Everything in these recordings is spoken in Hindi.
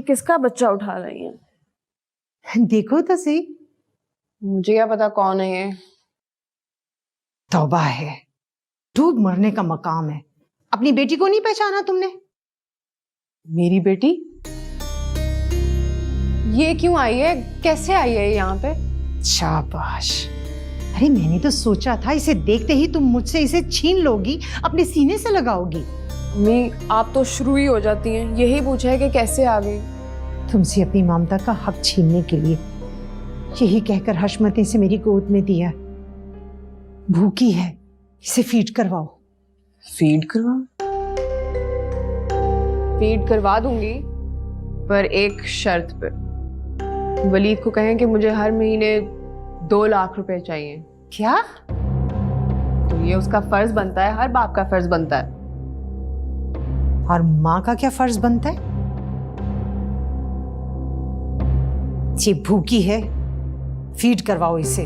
किसका बच्चा उठा रही है? देखो तो सही। मुझे क्या पता कौन है ये। तौबा है, डूब मरने का मकाम है। अपनी बेटी को नहीं पहचाना तुमने? मेरी बेटी? ये क्यों आई है, कैसे आई है यहाँ पे? शाबाश। अरे मैंने तो सोचा था इसे देखते ही तुम मुझसे इसे छीन लोगी, अपने सीने से लगाओगी। अम्मी आप तो शुरू ही हो जाती हैं, यही पूछा है कि कैसे आ गई। तुमसे अपनी ममता का हक छीनने के लिए यही कहकर हशमत ने इसे मेरी गोद में दिया। भूखी है, इसे फीड करवाओ। फीड करवा? फीड करवा दूंगी, पर एक शर्त पे। वलीद को कहें कि मुझे हर महीने 2 लाख रुपए चाहिए। क्या? तो ये उसका फर्ज बनता है, हर बाप का फर्ज बनता है। और माँ का क्या फर्ज बनता है? ये भूखी है, फीड करवाओ इसे।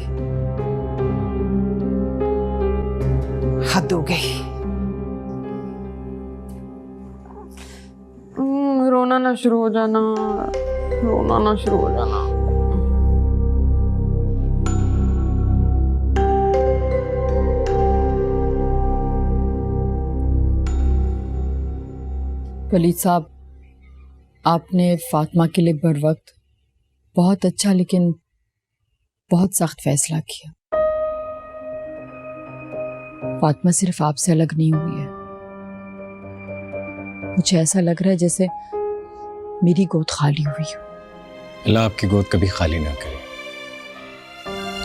हद हो गई। रोना ना शुरू हो जाना, रोना ना शुरू हो जाना। वलीद साहब, आपने फातिमा के लिए बर वक्त बहुत अच्छा लेकिन बहुत सख्त फैसला किया। फातिमा सिर्फ आपसे अलग नहीं हुई है, मुझे ऐसा लग रहा है जैसे मेरी गोद खाली हुई हो। अल्लाह आपकी गोद कभी खाली ना करे,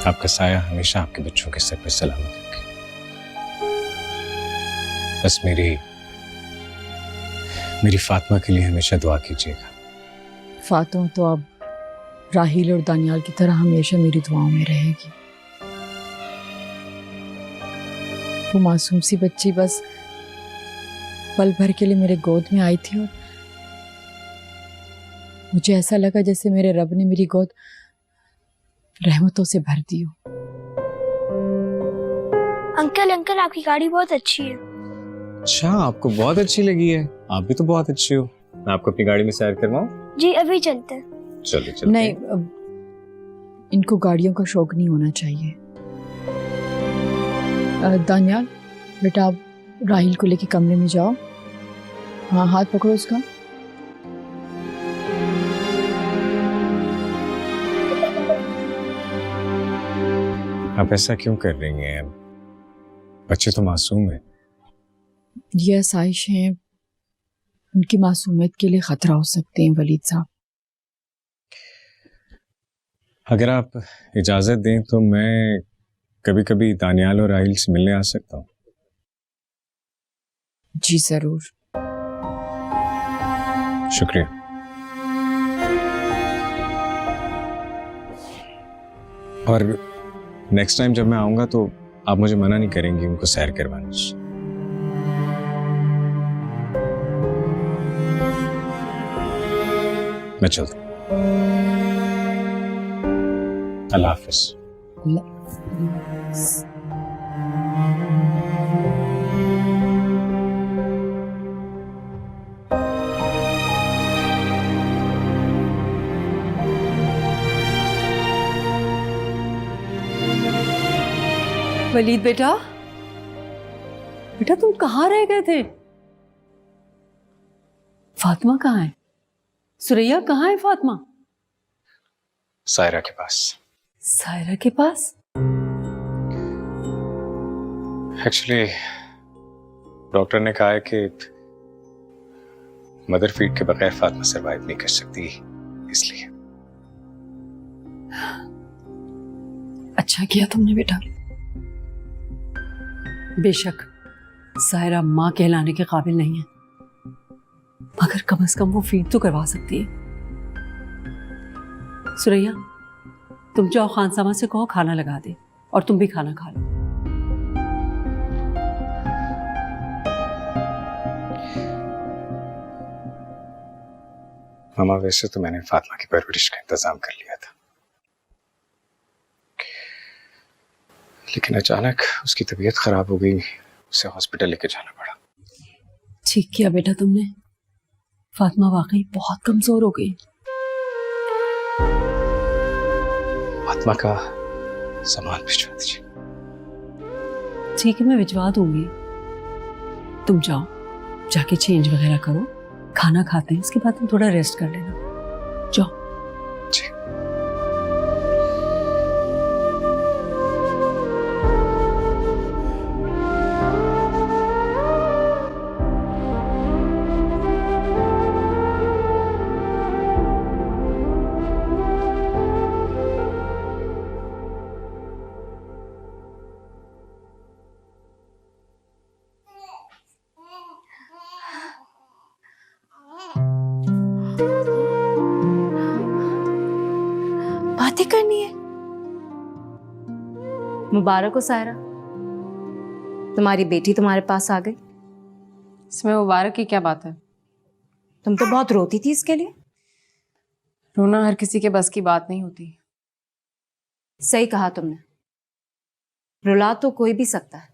आपका साया हमेशा आपके बच्चों के सर पे सलामत रखे। बस मेरी फातिमा के लिए हमेशा दुआ कीजिएगा। फातिमा तो अब राहील और दानियाल की तरह हमेशा मेरी दुआओं में रहेगी। वो मासूम सी बच्ची बस पल भर के लिए मेरे गोद में आई थी और मुझे ऐसा लगा जैसे मेरे रब ने मेरी गोद रहमतों से भर दी हो। अंकल आपकी गाड़ी बहुत अच्छी है। अच्छा, आपको बहुत अच्छी लगी है? आप भी तो बहुत अच्छी हो। मैं आपको अपनी गाड़ी में सैर करवाऊं? जी अभी चलते हैं। चलो। नहीं, इनको गाड़ियों का शौक नहीं होना चाहिए। दानियाल बेटा, आप राहिल को लेके कमरे में जाओ। हाँ, हाथ पकड़ो उसका। आप ऐसा क्यों कर रही हैं? बच्चे तो मासूम है। ये आसाइशें उनकी मासूमियत के लिए खतरा हो सकते हैं वलीद साहब। अगर आप इजाजत दें तो मैं कभी कभी दानियाल और राहिल से मिलने आ सकता हूँ। जी जरूर। शुक्रिया। और नेक्स्ट टाइम जब मैं आऊंगा तो आप मुझे मना नहीं करेंगी उनको सैर करवाने से। मैं चलता हूँ। अल्लाह हाफिज। वलीद बेटा, बेटा तुम कहाँ रह गए थे? फातिमा कहाँ है? सुरैया कहाँ है फातिमा? सायरा के पास। सायरा के पास? एक्चुअली डॉक्टर ने कहा है कि मदर फीड के बगैर फातिमा सरवाइव नहीं कर सकती, इसलिए। अच्छा किया तुमने बेटा। बेशक सायरा माँ कहलाने के काबिल नहीं है, मगर कम से कम वो फीड तो करवा सकती है। सुरैया, तुम जाओ खानसामा से कहो खाना लगा दे, और तुम भी खाना खा लो। मामा, वैसे तो मैंने फातिमा की परवरिश का इंतजाम कर लिया था, लेकिन अचानक उसकी तबीयत खराब हो गई, उसे हॉस्पिटल लेके जाना पड़ा। ठीक किया बेटा तुमने। फातिमा वाकई बहुत कमजोर हो गई। फातिमा का सामान भिजवा दीजिए। ठीक है, मैं भिजवा दूंगी। तुम जाओ, जाके चेंज वगैरह करो, खाना खाते हैं, उसके बाद तुम थोड़ा रेस्ट कर लेना। जाओ। जी। बातें करनी है। मुबारक हो सायरा, तुम्हारी बेटी तुम्हारे पास आ गई। इसमें मुबारक की क्या बात है? तुम तो बहुत रोती थी इसके लिए। रोना हर किसी के बस की बात नहीं होती। सही कहा तुमने, रुला तो कोई भी सकता है,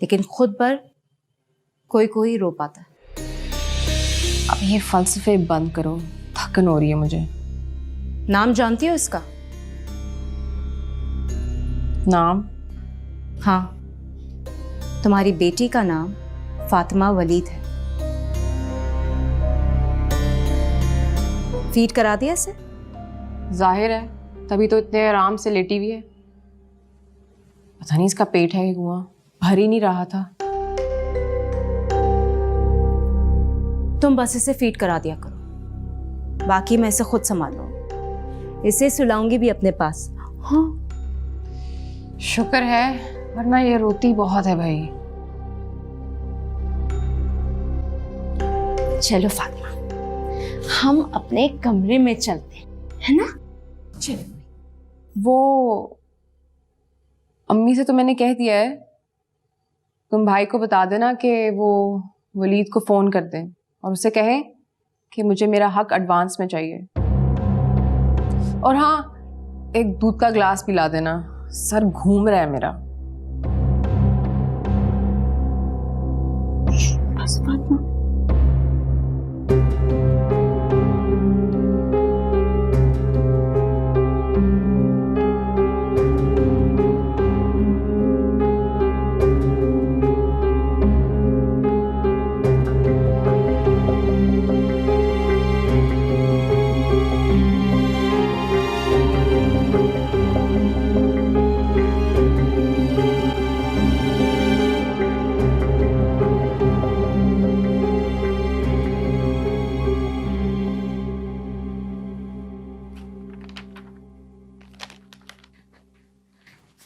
लेकिन खुद पर कोई कोई रो पाता है। अब ये फलसफे बंद करो, थकन हो रही है मुझे। नाम जानती हो इसका? नाम? हाँ, तुम्हारी बेटी का नाम फातिमा वलीद है। फीड करा दिया इसे? जाहिर है, तभी तो इतने आराम से लेटी हुई है। पता नहीं इसका पेट है कि कुआं, भर ही नहीं रहा था। तुम बस इसे फीड करा दिया करो, बाकी मैं इसे खुद संभाल लूंगी। इसे सुलाऊंगी भी अपने पास। हाँ, शुक्र है, वरना ये रोती बहुत है भाई। चलो फातिमा, हम अपने कमरे में चलते हैं, है ना? चलो। वो अम्मी से तो मैंने कह दिया है, तुम भाई को बता देना कि वो वलीद को फोन कर दें और उसे कहें कि मुझे मेरा हक एडवांस में चाहिए। और हाँ, एक दूध का ग्लास पिला देना, सर घूम रहा है मेरा। बस फातिमा।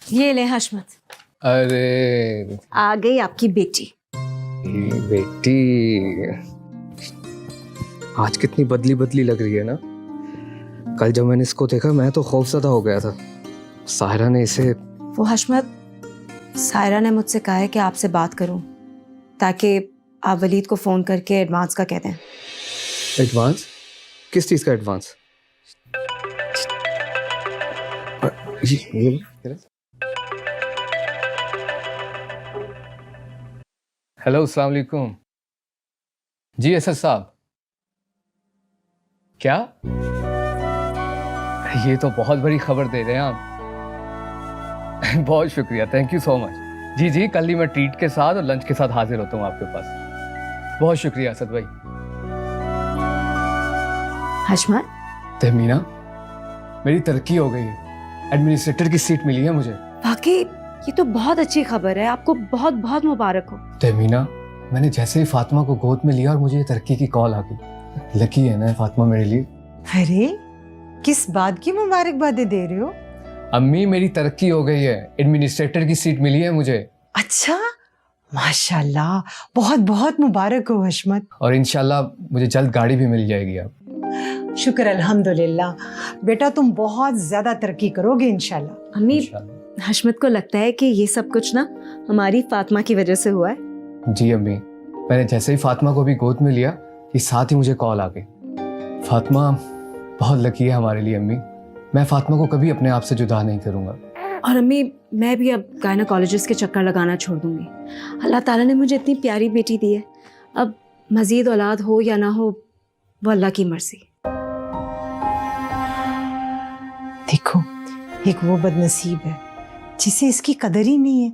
ये ले हशमत, अरे आ गई आपकी बेटी। बेटी, आज कितनी बदली बदली लग रही है ना। कल जब मैंने इसको देखा मैं तो खौफजदा हो गया था। सायरा ने इसे वो हशमत, सायरा ने मुझसे कहा है कि आपसे बात करूं ताकि आप वलीद को फोन करके एडवांस का कह दें। एडवांस? किस चीज का एडवांस? ये हेलो, अस्सलाम वालेकुम जी। असद साहब, क्या? ये तो बहुत बड़ी खबर दे रहे हैं आप। बहुत शुक्रिया, थैंक यू सो मच। जी जी, कल ही मैं ट्रीट के साथ और लंच के साथ हाजिर होता हूँ आपके पास। बहुत शुक्रिया असद भाई। हशमत, तहमीना, मेरी तरक्की हो गई है, एडमिनिस्ट्रेटर की सीट मिली है मुझे। वाकई ये तो बहुत अच्छी खबर है, आपको बहुत बहुत मुबारक हो। तहमीना, मैंने जैसे ही फातिमा को गोद में लिया और मुझे ये तरक्की की कॉल आ गई। लकी है ना फातिमा मेरे लिए। अरे किस बात की मुबारकबादें दे रहे हो? अम्मी, मेरी तरक्की हो गई है, एडमिनिस्ट्रेटर की सीट मिली है मुझे। अच्छा, माशाल्लाह, बहुत बहुत मुबारक हो हशमत। और इंशाल्लाह मुझे जल्द गाड़ी भी मिल जाएगी। अब शुक्र अल्हम्दुलिल्लाह। बेटा तुम बहुत ज्यादा तरक्की करोगे इंशाल्लाह। अम्मी, इंशाल्लाह। हशमत को लगता है कि ये सब कुछ ना हमारी फातिमा की वजह से हुआ है। जी अम्मी, मैंने जैसे ही फातिमा को भी गोद में लिया, ये साथ ही मुझे कॉल आ गई। फातिमा बहुत लकी है हमारे लिए अम्मी। मैं फातिमा को कभी अपने आप से जुदा नहीं करूँगा। और अम्मी, मैं भी अब गायनेकोलॉजिस्ट के चक्कर लगाना छोड़ दूंगी। अल्लाह ताला ने मुझे इतनी प्यारी बेटी दी है, अब मजीद औलाद हो या ना हो वो अल्लाह की मर्जी। देखो, एक वो बदनसीब है जिसे इसकी कदर ही नहीं है,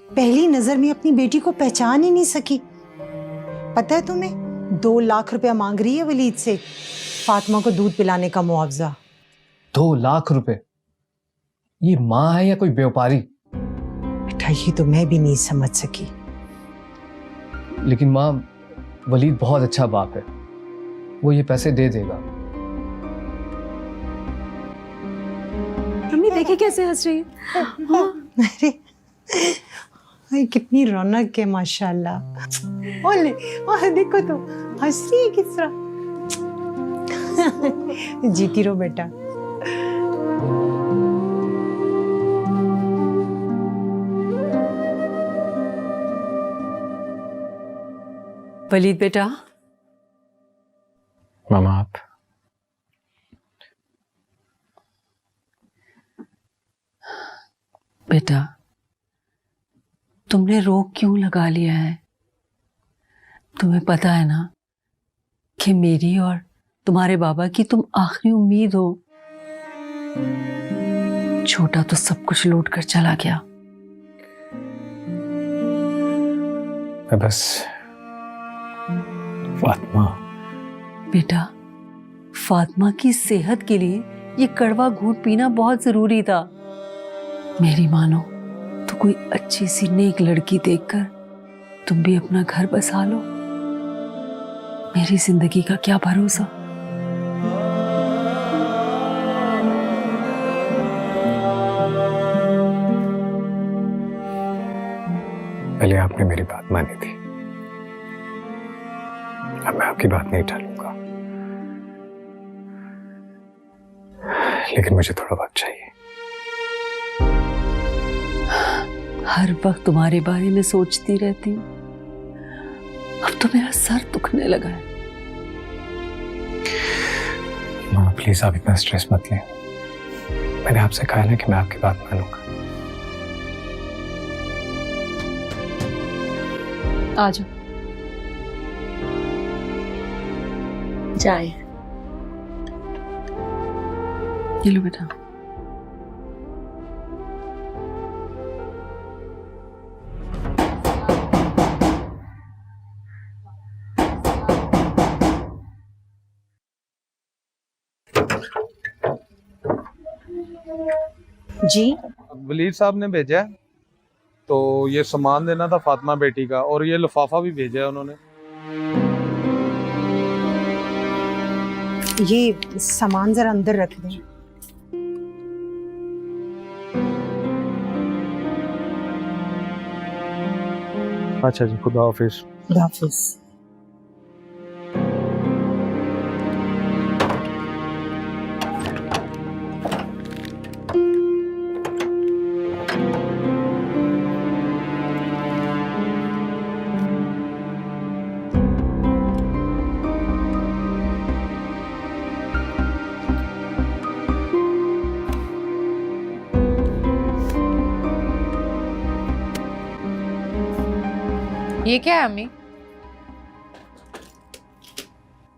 पहली नजर में अपनी बेटी को पहचान ही नहीं सकी। पता है तुम्हें, 2 लाख रुपया मांग रही है वलीद से फातिमा को दूध पिलाने का मुआवजा। 2 लाख रुपए? ये माँ है या कोई व्यापारी? बेटा, ये तो मैं भी नहीं समझ सकी। लेकिन माँ, वलीद बहुत अच्छा बाप है, वो ये पैसे दे देगा। मम्मी देखिए कैसे हंस रही है। अरे अरे, कितनी रौनक है माशाल्लाह। ओले, ओह देखो तो हंस रही है किस तरह। जीती रहो बेटा। वलीद बेटा, मामा आप? बेटा तुमने रोक क्यों लगा लिया है? तुम्हें पता है ना कि मेरी और तुम्हारे बाबा की तुम आखिरी उम्मीद हो। छोटा तो सब कुछ लूट कर चला गया। मैं बस फातिमा। बेटा, फातिमा की सेहत के लिए ये कड़वा घूंट पीना बहुत जरूरी था। मेरी मानो तो कोई अच्छी सी नेक लड़की देखकर तुम भी अपना घर बसा लो। मेरी जिंदगी का क्या भरोसा। पहले आपने मेरी बात मानी थी, अब मैं आपकी बात नहीं टालूंगा, लेकिन मुझे थोड़ा वक्त चाहिए। हर वक्त तुम्हारे बारे में सोचती रहती हूँ। अब तो मेरा सर दुखने लगा है। मामा प्लीज आप इतना स्ट्रेस मत लें। मैंने आपसे कहा ना कि मैं आपकी बात मानूंगा। आ जाओ। चाय ये लो बेटा। जी वलीद साहब ने भेजा है, तो ये सामान देना था फातिमा बेटी का, और ये लिफाफा भी भेजा है उन्होंने। ये सामान जरा अंदर रख दें। अच्छा जी, खुदा हाफिज। खुदा हाफिज। ये क्या है अम्मी?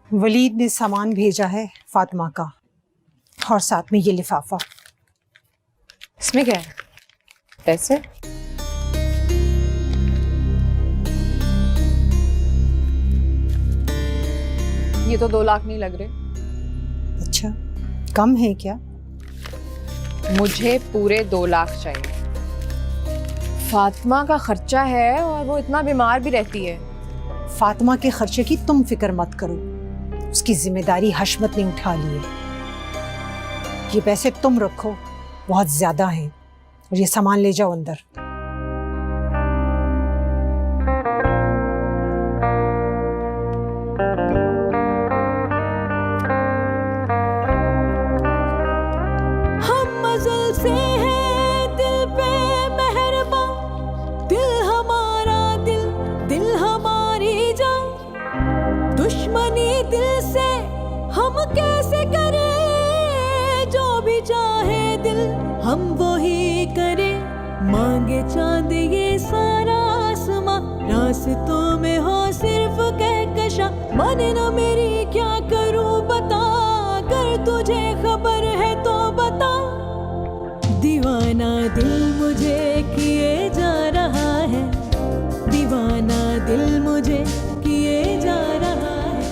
वलीद ने सामान भेजा है फातिमा का, और साथ में ये लिफाफा। इसमें क्या है? पैसे? ये तो 2 लाख नहीं लग रहे। अच्छा, कम है क्या? मुझे पूरे 2 लाख चाहिए। फातिमा का खर्चा है और वो इतना बीमार भी रहती है। फातिमा के खर्चे की तुम फिक्र मत करो, उसकी जिम्मेदारी हशमत ने उठा ली है। ये पैसे तुम रखो, बहुत ज्यादा हैं, और ये सामान ले जाओ अंदर। हम वही करें, मांगे चांद ये सारा आसमां, रास्तों में हो सिर्फ कहकशा, माने ना मेरी क्या करूं बता, अगर तुझे खबर है तो बता। दीवाना दिल मुझे किए जा रहा है, दीवाना दिल मुझे किए जा रहा है।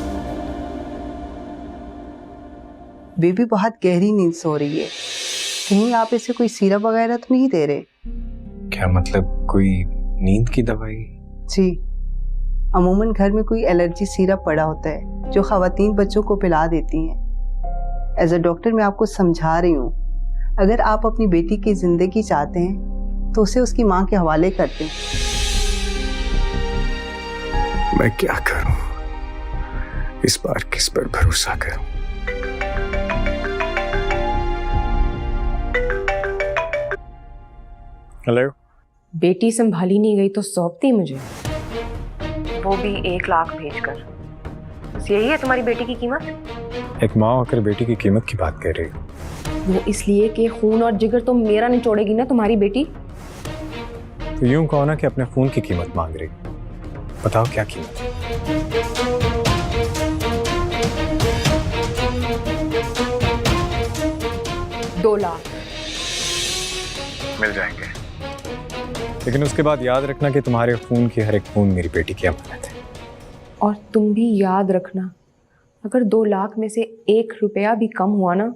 बेबी बहुत गहरी नींद सो रही है, कहीं आप इसे कोई सिरप वगैरह तो नहीं दे रहे? क्या मतलब, कोई नींद की दवाई? जी, अमूमन घर में कोई एलर्जी सिरप पड़ा होता है जो खवातीन बच्चों को पिला देती हैं। एज अ डॉक्टर मैं आपको समझा रही हूँ, अगर आप अपनी बेटी की जिंदगी चाहते हैं तो उसे उसकी माँ के हवाले कर दें। मैं क्या करूं? इस बार किस पर भरोसा करूं? हेलो। बेटी संभाली नहीं गई तो सौंप दी मुझे, वो भी 1 लाख भेजकर। बस यही है तुम्हारी बेटी की कीमत? एक माँ होकर बेटी की कीमत की बात कर रही हो? वो इसलिए कि खून और जिगर तो मेरा निचोड़ेगी ना तुम्हारी बेटी। तो यूं कहो ना कि अपने खून की कीमत मांग रही। बताओ क्या कीमत है? $2 लाख मिल जाएंगे, लेकिन उसके बाद याद रखना कि तुम्हारे खून की हर एक खून मेरी बेटी की अमानत है। और तुम भी याद रखना, अगर 2 लाख में से 1 रुपया भी कम हुआ ना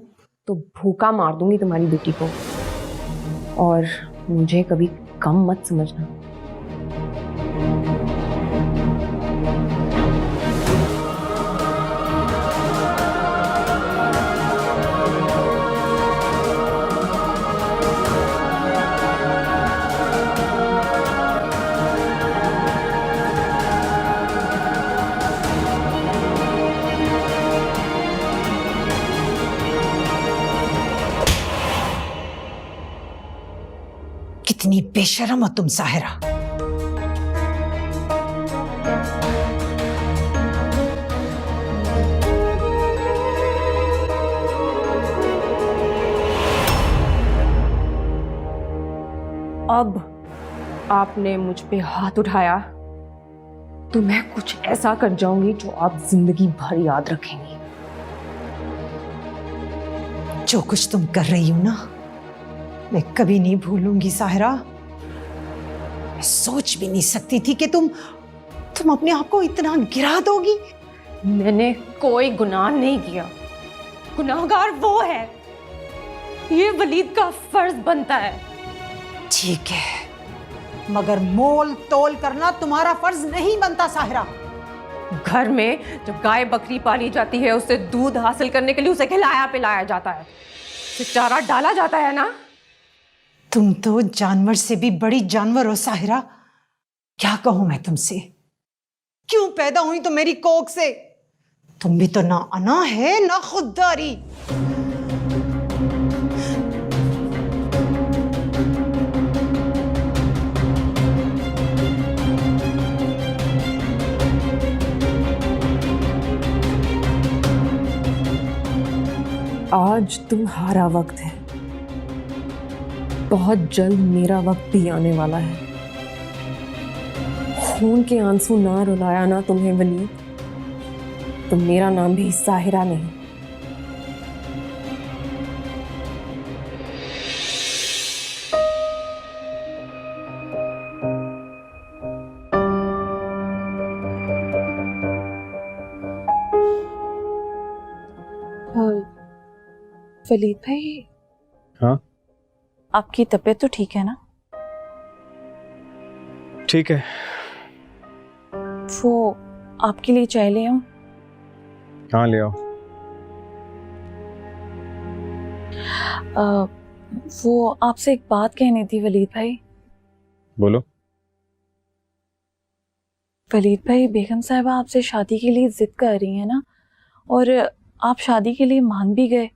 तो भूखा मार दूंगी तुम्हारी बेटी को। और मुझे कभी कम मत समझना। कितनी बेशरम हो तुम साहिरा। अब आपने मुझ पे हाथ उठाया तो मैं कुछ ऐसा कर जाऊंगी जो आप जिंदगी भर याद रखेंगी। जो कुछ तुम कर रही हो ना, मैं कभी नहीं भूलूंगी साहिरा। मैं सोच भी नहीं सकती थी कि तुम अपने आप को इतना गिरा दोगी। मैंने कोई गुनाह नहीं किया, गुनाहगार वो है। ये वलीद का फर्ज बनता है। ठीक है, मगर मोल तोल करना तुम्हारा फर्ज नहीं बनता साहिरा। घर में जब गाय बकरी पाली जाती है, उससे दूध हासिल करने के लिए उसे खिलाया पिलाया जाता है, उसे चारा डाला जाता है ना। तुम तो जानवर से भी बड़ी जानवर हो साहिरा। क्या कहूं मैं तुमसे? क्यों पैदा हुई तो मेरी कोख से? तुम भी तो ना अना है ना खुददारी। आज तुम्हारा वक्त है, बहुत जल्द मेरा वक्त भी आने वाला है। खून के आंसू ना रुलाया ना तुम्हें वलीद, तो मेरा नाम भी साहिरा नहीं। वलीद भाई, हाँ आपकी तबीयत तो ठीक है ना? ठीक है। वो आपके लिए चाय ले आऊं? हाँ ले आओ। वो आपसे एक बात कहनी थी वलीद भाई। बोलो। वलीद भाई, बेगम साहिबा आपसे शादी के लिए जिद कर रही है ना, और आप शादी के लिए मान भी गए।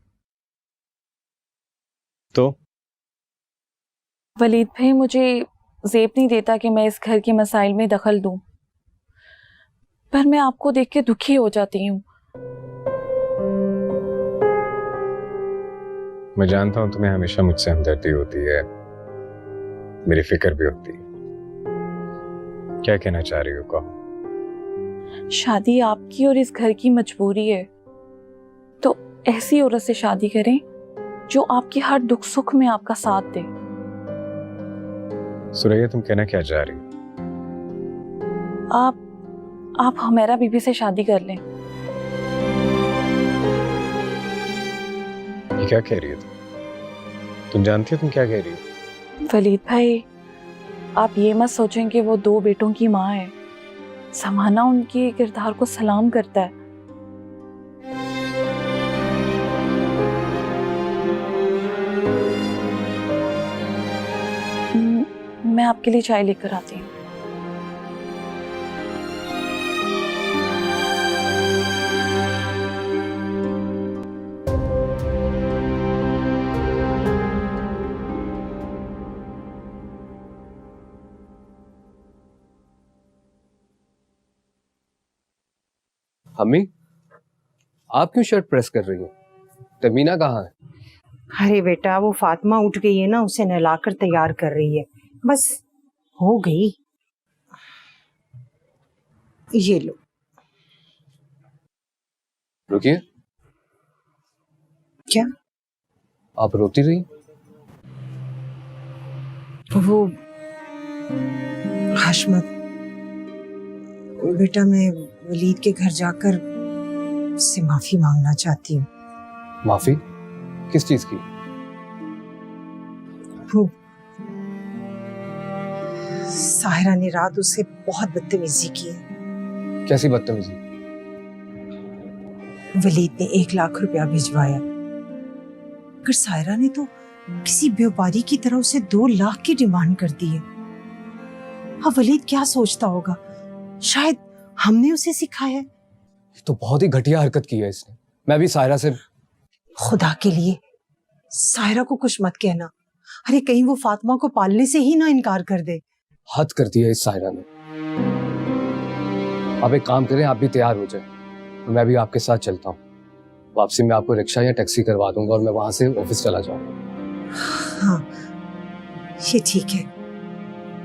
तो वलीद भाई, मुझे ज़ेब नहीं देता कि मैं इस घर के मसाइल में दखल दूं, पर मैं आपको देख के दुखी हो जाती हूँ। मैं जानता हूं तुम्हें हमेशा मुझसे हमदर्दी होती है, मेरी फिक्र भी होती है, क्या कहना चाह रही हो, कहो। शादी आपकी और इस घर की मजबूरी है, तो ऐसी औरत से शादी करें जो आपके हर दुख सुख में आपका साथ दे। सुरैया, तुम कहना क्या चाह रही हो? आप हमेरा बीबी से शादी कर लें। ये क्या कह रही हो तुम जानती हो तुम क्या कह रही हो? वलीद भाई, आप ये मत सोचें कि वो 2 बेटों की माँ है। समाना उनके किरदार को सलाम करता है। मैं आपके लिए चाय लेकर आती हूँ। अम्मी, आप क्यों शर्ट प्रेस कर रही हो? तमीना कहाँ है? अरे बेटा, वो फातिमा उठ गई है ना, उसे नहलाकर तैयार कर रही है। बस हो गई। ये लो। रुकिए। क्या? आप रोती रही? वो हशमत, बेटा मैं वलीद के घर जाकर उससे माफी मांगना चाहती हूँ। माफी? किस चीज की? वो साहिरा ने रात उससे बहुत बदतमीजी की है। कैसी बदतमीजी? वलीद ने 1 लाख रुपया भिजवाया, मगर साहिरा ने तो किसी व्यापारी की तरह उसे 2 लाख की डिमांड कर दी है। अब वलीद क्या सोचता होगा? शायद हमने उसे सिखाया है। ये तो बहुत ही घटिया हरकत की है इसने। मैं भी साहिरा से... खुदा के लिए साहिरा को कुछ मत कहना। अरे कहीं वो फातिमा को पालने से ही ना इनकार कर दे। हद कर दिया इस साहिरा ने। आप एक काम करें, आप भी तैयार हो जाए, मैं भी आपके साथ चलता हूँ। वापसी में आपको रिक्शा या टैक्सी करवा दूंगा और मैं वहां से ऑफिस चला जाऊंगा। हाँ, ये ठीक है।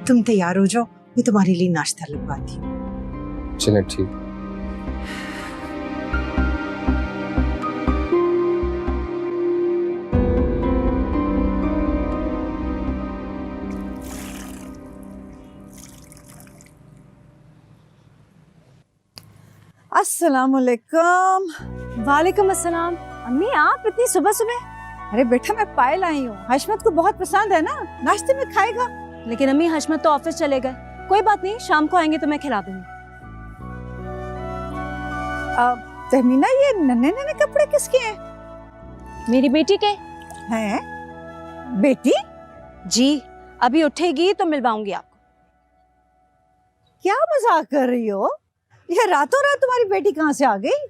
तुम तैयार हो जाओ, मैं तुम्हारे लिए नाश्ता लगवाती हूँ। चलें, ठीक। अस्सलामुअलैकुम। वालेकुम अस्सलाम। अम्मी, आप इतनी सुबह सुबह? अरे बेटा, मैं पायल आई हूँ, हशमत को बहुत पसंद है ना, नाश्ते में खाएगा। लेकिन अम्मी, हशमत तो ऑफिस चले गए। कोई बात नहीं, शाम को आएंगे तो मैं खिला दूंगी। तहमीना, ये नन्हे नन्हे कपड़े किसके हैं? मेरी बेटी के हैं। बेटी? जी, अभी उठेगी तो मिलवाऊंगी आपको। क्या मजाक कर रही हो? ये रातों रात तुम्हारी बेटी कहाँ से आ गई?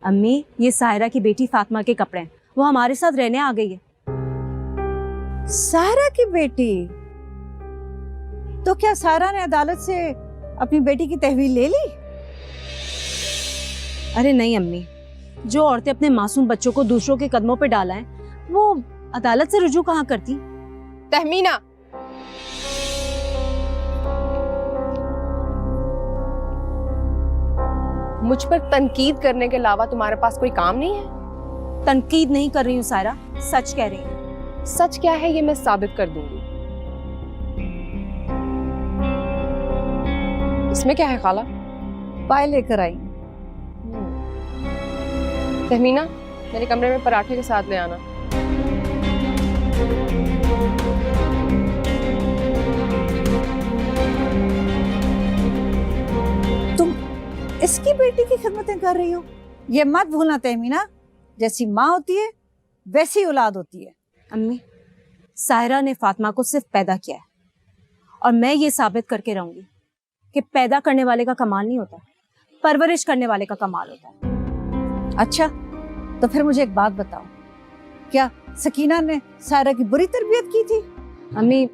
अम्मी, ये साहिरा की बेटी फातिमा के कपड़े हैं, वो हमारे साथ रहने आ गई है। साहिरा की बेटी? तो क्या साहिरा ने अदालत से अपनी बेटी की तहवील ले ली? अरे नहीं अम्मी, जो औरतें अपने मासूम बच्चों को दूसरों के कदमों पे डाला है, वो अदालत से रुजू कहाँ करती? तहमीना, मुझ पर तनकीद करने के अलावा तुम्हारे पास कोई काम नहीं है? तनकीद नहीं कर रही हूँ सायरा, सच कह रही हूँ। सच क्या है ये मैं साबित कर दूंगी। इसमें क्या है खाला? पायल लेकर आई। तहमीना, मेरे कमरे में पराठे के साथ ले आना। तुम इसकी बेटी की खिदमतें कर रही हो? ये मत भूलना तहमीना, जैसी माँ होती है वैसी औलाद होती है। अम्मी, सायरा ने फातिमा को सिर्फ पैदा किया है, और मैं ये साबित करके रहूंगी कि पैदा करने वाले का कमाल नहीं होता, परवरिश करने वाले का कमाल होता है। अच्छा, तो फिर मुझे एक बात बताओ, क्या सकीना ने सायरा की बुरी तरबियत की थी? अम्मी,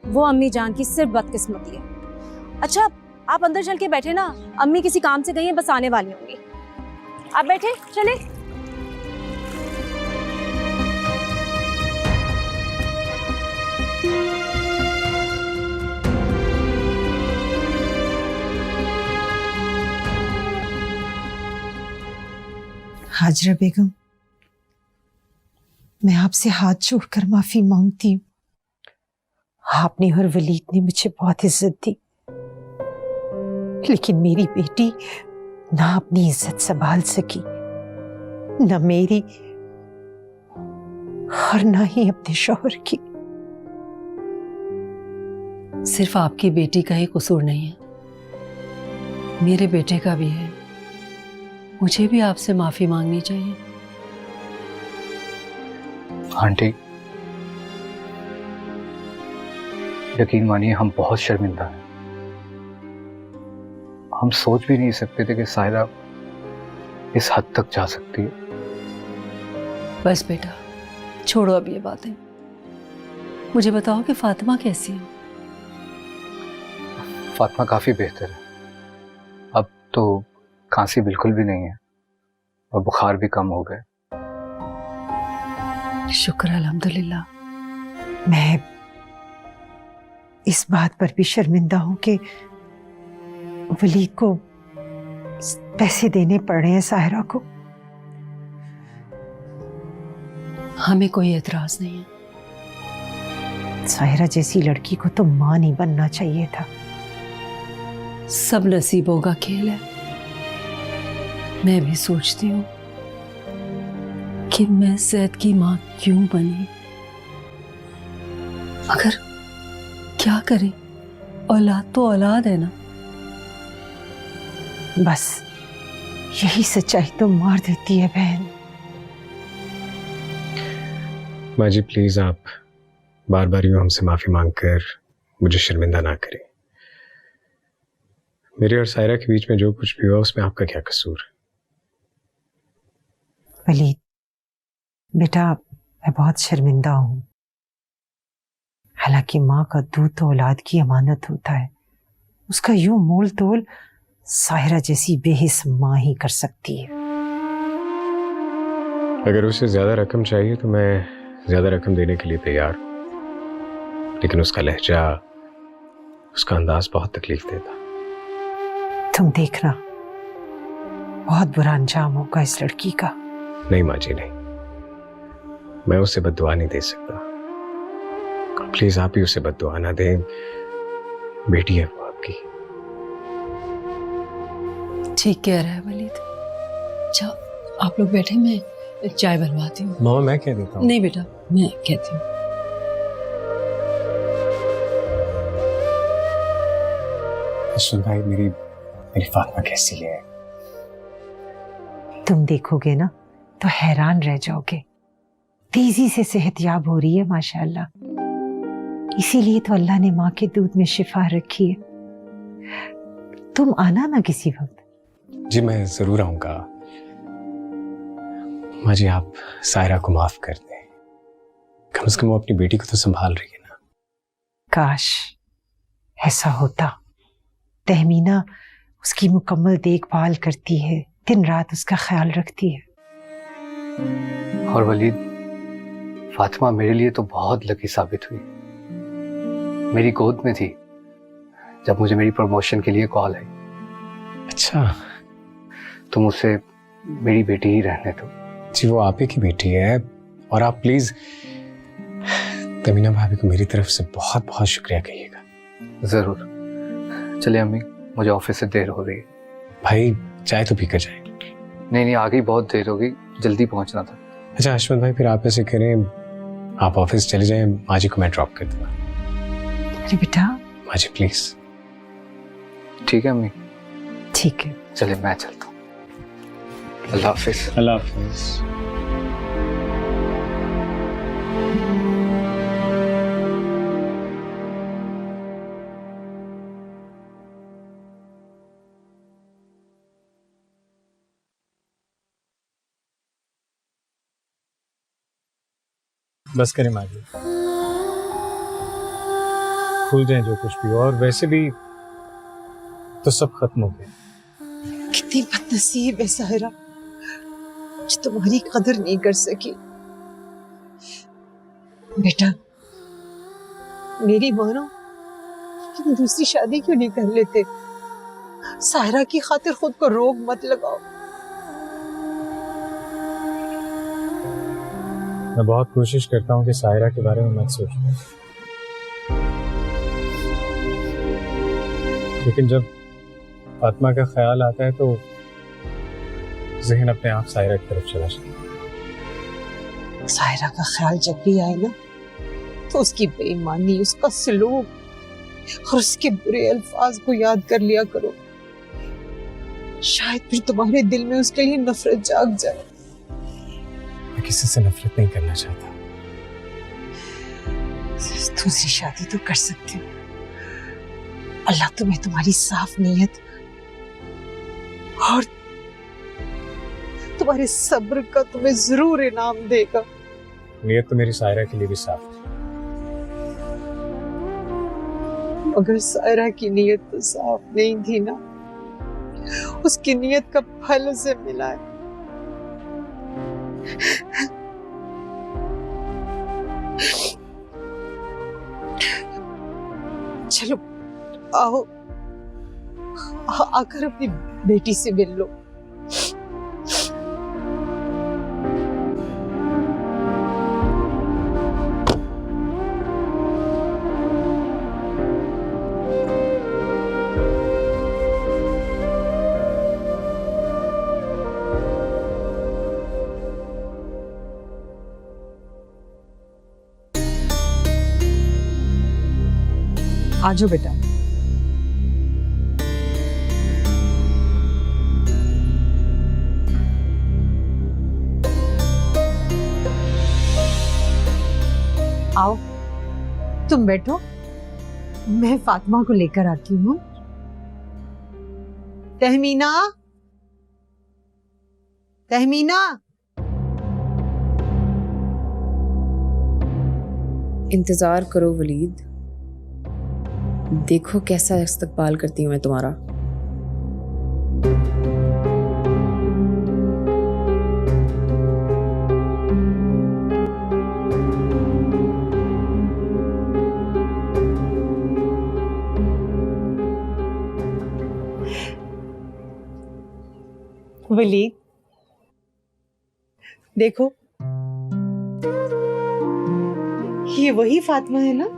वो अम्मी जान की सिर्फ बदकिस्मती है। अच्छा, आप अंदर चल के बैठे ना, अम्मी किसी काम से गई हैं, बस आने वाली होंगी। आप बैठे, चले। हाजरा बेगम, मैं आपसे हाथ जोड़कर माफी मांगती हूँ। आपने और वलीद ने मुझे बहुत इज्जत दी, लेकिन मेरी बेटी ना अपनी इज्जत संभाल सकी, न मेरी और ना ही अपने शौहर की। सिर्फ आपकी बेटी का ही कसूर नहीं है, मेरे बेटे का भी है। मुझे भी आपसे माफी मांगनी चाहिए। आंटी, यकीन मानिए हम बहुत शर्मिंदा हैं। हम सोच भी नहीं सकते थे कि सायरा इस हद तक जा सकती है। बस बेटा, छोड़ो अब ये बातें। मुझे बताओ कि फातिमा कैसी है? फातिमा काफी बेहतर है। अब तो खांसी बिल्कुल भी नहीं है और बुखार भी कम हो गए। शुक्र अल्हम्दुलिल्लाह। मैं इस बात पर भी शर्मिंदा हूं कि वलीद को पैसे देने पड़ रहे हैं साहिरा को। हमें कोई एतराज नहीं है। साहिरा जैसी लड़की को तो मां नहीं बनना चाहिए था। सब नसीबों का खेल है। मैं भी सोचती हूँ कि मैं सैद की माँ क्यों बनी, मगर क्या करें, औलाद तो औलाद है ना। बस यही सच्चाई तो मार देती है बहन। माँ जी प्लीज आप बार बार यूं हमसे माफी मांगकर मुझे शर्मिंदा ना करें। मेरे और सायरा के बीच में जो कुछ भी हुआ उसमें आपका क्या कसूर? वलीद बेटा, मैं बहुत शर्मिंदा हूं। हालांकि माँ का दूध तो औलाद की अमानत होता है, उसका यूं मोल तोल साहिरा जैसी बेहिस माँ ही कर सकती है। अगर उसे ज्यादा रकम चाहिए तो मैं ज्यादा रकम देने के लिए तैयार हूं, लेकिन उसका लहजा, उसका अंदाज बहुत तकलीफ देता। तुम देखना, बहुत बुरा अंजाम होगा इस लड़की का। नहीं माँ जी नहीं, मैं उसे बद्दुआ नहीं दे सकता। प्लीज आप ही उसे बद्दुआ ना दें, बेटी है वो आपकी। ठीक कह रहा है वलीद। जाओ आप लोग बैठे, मैं चाय बनवाती हूँ। मामा मैं कह देता हूँ। नहीं बेटा, मैं कहती हूँ। अश्विन भाई, मेरी फातिमा कैसी है? तुम देखोगे ना तो हैरान रह जाओगे। तेजी से सेहतयाब हो रही है माशाल्लाह। इसीलिए तो अल्लाह ने माँ के दूध में शिफा रखी है। तुम आना ना किसी वक्त। जी मैं जरूर आऊंगा। माँ जी आप सायरा को माफ कर दें, कम से कम वो अपनी बेटी को तो संभाल रही है ना। काश ऐसा होता। तहमीना उसकी मुकम्मल देखभाल करती है, दिन रात उसका ख्याल रखती है। और वलीद, फातिमा मेरे लिए तो बहुत लकी साबित हुई। मेरी गोद में थी जब मुझे मेरी प्रमोशन के लिए कॉल आई। अच्छा, तुम उसे मेरी बेटी ही रहने दो। जी वो आप ही की बेटी है, और आप प्लीज तमीना भाभी को मेरी तरफ से बहुत बहुत शुक्रिया कहिएगा। जरूर। चलिए अम्मी, मुझे ऑफिस से देर हो रही है। भाई चाय तो पीकर जाए। नहीं, आ गई, बहुत देर हो गई, जल्दी पहुंचना था। अच्छा अश्विन भाई, फिर आप ऐसे करें, आप ऑफिस चले जाएं, माँ जी को मैं ड्रॉप कर दूंगा। अरे बेटा। माँ जी प्लीज। ठीक है अम्मी। ठीक है, चलिए मैं चलता हूँ। अल्लाह हाफिज। अल्लाह हाफिज। बस करें माँ जी, भूल जाएं जो कुछ भी हो, और वैसे भी तो सब खत्म हो गया। कितनी बदनसीब है साहिरा कि तुम्हारी कदर नहीं कर सकी। बेटा मेरी मानो, तुम दूसरी शादी क्यों नहीं कर लेते? साहिरा की खातिर खुद को रोक मत लगाओ। मैं बहुत कोशिश करता हूँ कि सायरा के बारे में मत सोचूं, लेकिन जब फातिमा का ख्याल आता है तो जहन अपने आप सायरा की तरफ चला जाता है। सायरा का ख्याल जब भी आए ना तो उसकी बेईमानी, उसका सलूक और उसके बुरे अल्फाज को याद कर लिया करो। शायद फिर तुम्हारे दिल में उसके लिए नफरत जाग जाए। मैं किसी से नफरत नहीं करना चाहता। दूसरी शादी तो कर सकते हो। अल्लाह तुम्हें तुम्हारी साफ नीयत और तुम्हारे सब्र का तुम्हें जरूर इनाम देगा। नीयत तो मेरी सायरा के लिए भी साफ है। अगर सायरा की नीयत तो साफ नहीं थी ना, उसकी नीयत का फल उसे मिला है। चलो आओ, आकर अपनी बेटी से मिल लो। आजो बेटा। आओ, तुम बैठो, मैं फातिमा को लेकर आती हूँ। तहमीना, तहमीना। इंतजार करो वलीद, देखो कैसा इस्तकबाल करती हूँ मैं तुम्हारा। वलीद, देखो ये वही फातिमा है ना?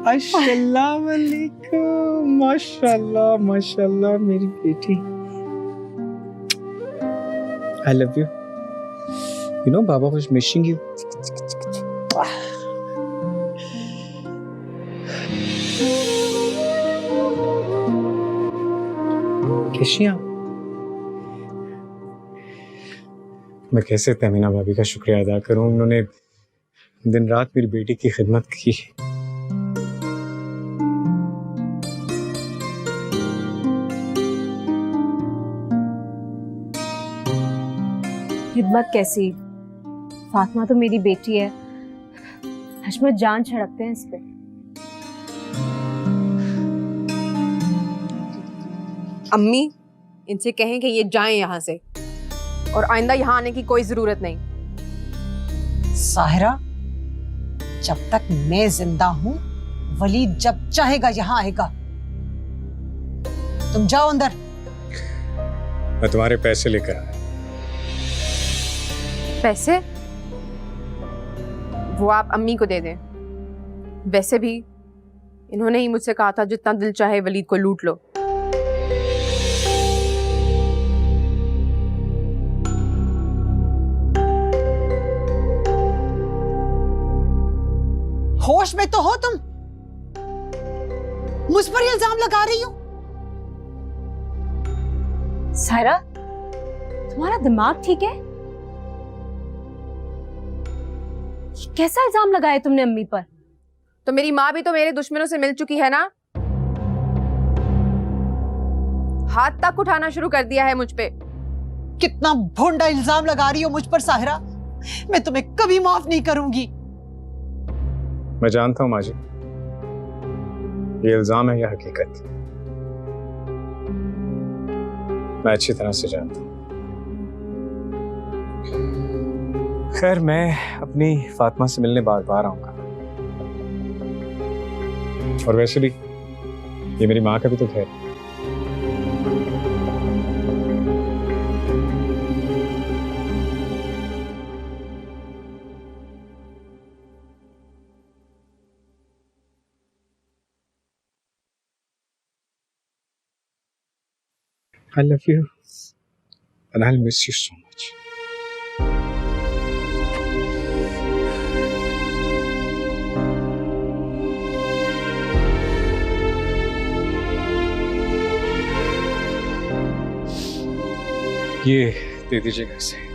अस्सलाम वालेकुम, माशाल्लाह माशाल्लाह मेरी बेटी। I love you. You know, Baba was missing you. कैसी आप? मैं कैसे तहमीना भाभी का शुक्रिया अदा करूं? उन्होंने दिन रात मेरी बेटी की खिदमत की। हिम्मत कैसी? फातिमा तो मेरी बेटी है। हशमत जान छिड़कते हैं इस पे। अम्मी, इनसे कहें कि ये जाएं यहाँ से और आइंदा यहाँ आने की कोई जरूरत नहीं। साहिरा, जब तक मैं जिंदा हूँ वलीद जब चाहेगा यहाँ आएगा। तुम जाओ अंदर। मैं तुम्हारे पैसे लेकर आया। पैसे? वो आप अम्मी को दे दें। वैसे भी इन्होंने ही मुझसे कहा था जितना दिल चाहे वलीद को लूट लो। होश में तो हो तुम? मुझ पर इल्जाम लगा रही हो? सायरा, तुम्हारा दिमाग ठीक है? कैसा इल्जाम लगाया तुमने अम्मी पर? तो मेरी माँ भी तो मेरे दुश्मनों से मिल चुकी है ना। हाथ तक उठाना शुरू कर दिया है मुझ पे। कितना भोंडा इल्जाम लगा रही हो मुझ पर साहिरा। मैं तुम्हें कभी माफ नहीं करूंगी। मैं जानता हूं माँ जी, ये इल्जाम है या हकीकत, मैं अच्छी तरह से जानता हूं। खैर, मैं अपनी फातिमा से मिलने बार बार आऊंगा। और वैसे भी ये मेरी माँ का भी तो घर है। I love you and I'll miss you so much. ये दे दीजिएगा इसे।